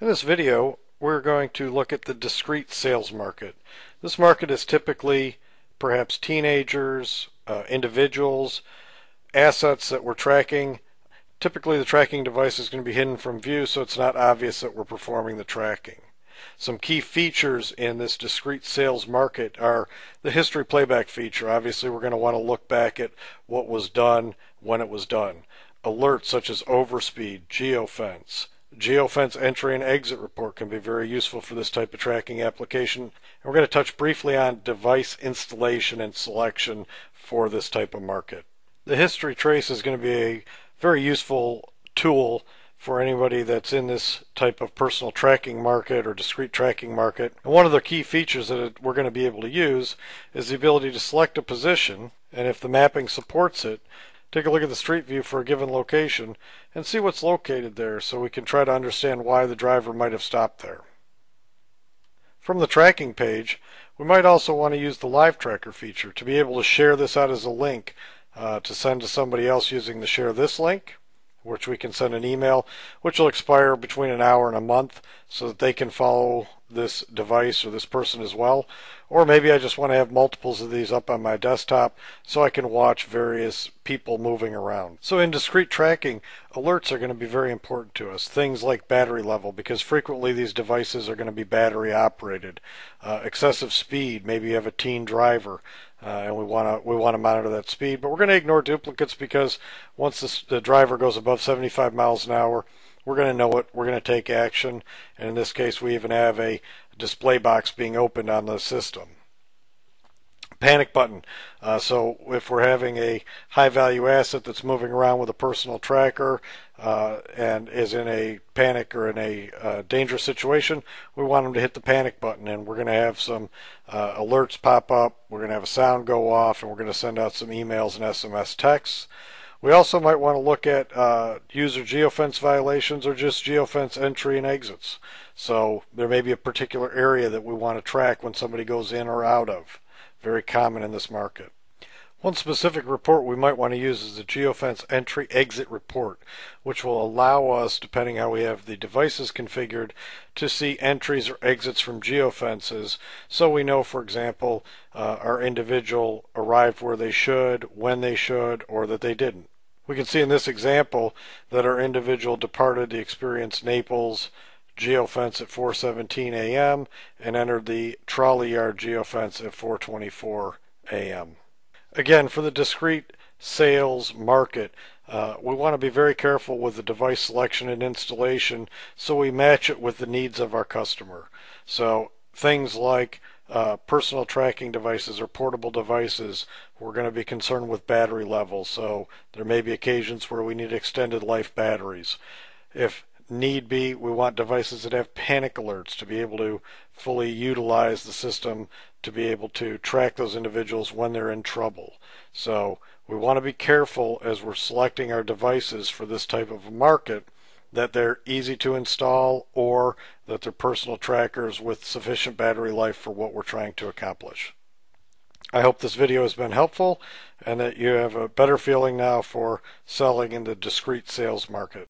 In this video, we're going to look at the discrete sales market. This market is typically perhaps teenagers, individuals, assets that we're tracking. Typically the tracking device is going to be hidden from view, so it's not obvious that we're performing the tracking. Some key features in this discrete sales market are the history playback feature. Obviously we're going to want to look back at what was done when it was done. Alerts such as overspeed, geofence entry and exit report can be very useful for this type of tracking application. And we're going to touch briefly on device installation and selection for this type of market. The history trace is going to be a very useful tool for anybody that's in this type of personal tracking market or discrete tracking market. And one of the key features that we're going to be able to use is the ability to select a position, and if the mapping supports it, take a look at the street view for a given location and see what's located there so we can try to understand why the driver might have stopped there. From the tracking page, we might also want to use the live tracker feature to be able to share this out as a link to send to somebody else using the share this link, which we can send an email, which will expire between an hour and a month so that they can follow this device or this person as well. Or maybe I just want to have multiples of these up on my desktop so I can watch various people moving around. So in discrete tracking, alerts are going to be very important to us. Things like battery level, because frequently these devices are going to be battery operated. Excessive speed, maybe you have a teen driver and we want to monitor that speed, but we're going to ignore duplicates because once the driver goes above 75 miles an hour, we're going to know it, we're going to take action, and in this case we even have a display box being opened on the system. Panic button. So if we're having a high value asset that's moving around with a personal tracker and is in a panic or in a dangerous situation, we want them to hit the panic button, and we're going to have some alerts pop up, we're going to have a sound go off, and we're going to send out some emails and SMS texts. We also might want to look at user geofence violations or just geofence entry and exits. So there may be a particular area that we want to track when somebody goes in or out of. Very common in this market. One specific report we might want to use is the geofence entry exit report, which will allow us, depending how we have the devices configured, to see entries or exits from geofences, so we know, for example, our individual arrived where they should, when they should, or that they didn't. We can see in this example that our individual departed the Experience Naples geofence at 4:17 a.m. and entered the trolley yard geofence at 4:24 a.m. Again, for the discrete sales market, we want to be very careful with the device selection and installation so we match it with the needs of our customer. So things like personal tracking devices or portable devices, we're going to be concerned with battery levels, so there may be occasions where we need extended life batteries. If need be, we want devices that have panic alerts to be able to fully utilize the system to be able to track those individuals when they're in trouble. So we want to be careful as we're selecting our devices for this type of a market that they're easy to install or that they're personal trackers with sufficient battery life for what we're trying to accomplish. I hope this video has been helpful and that you have a better feeling now for selling in the discrete sales market.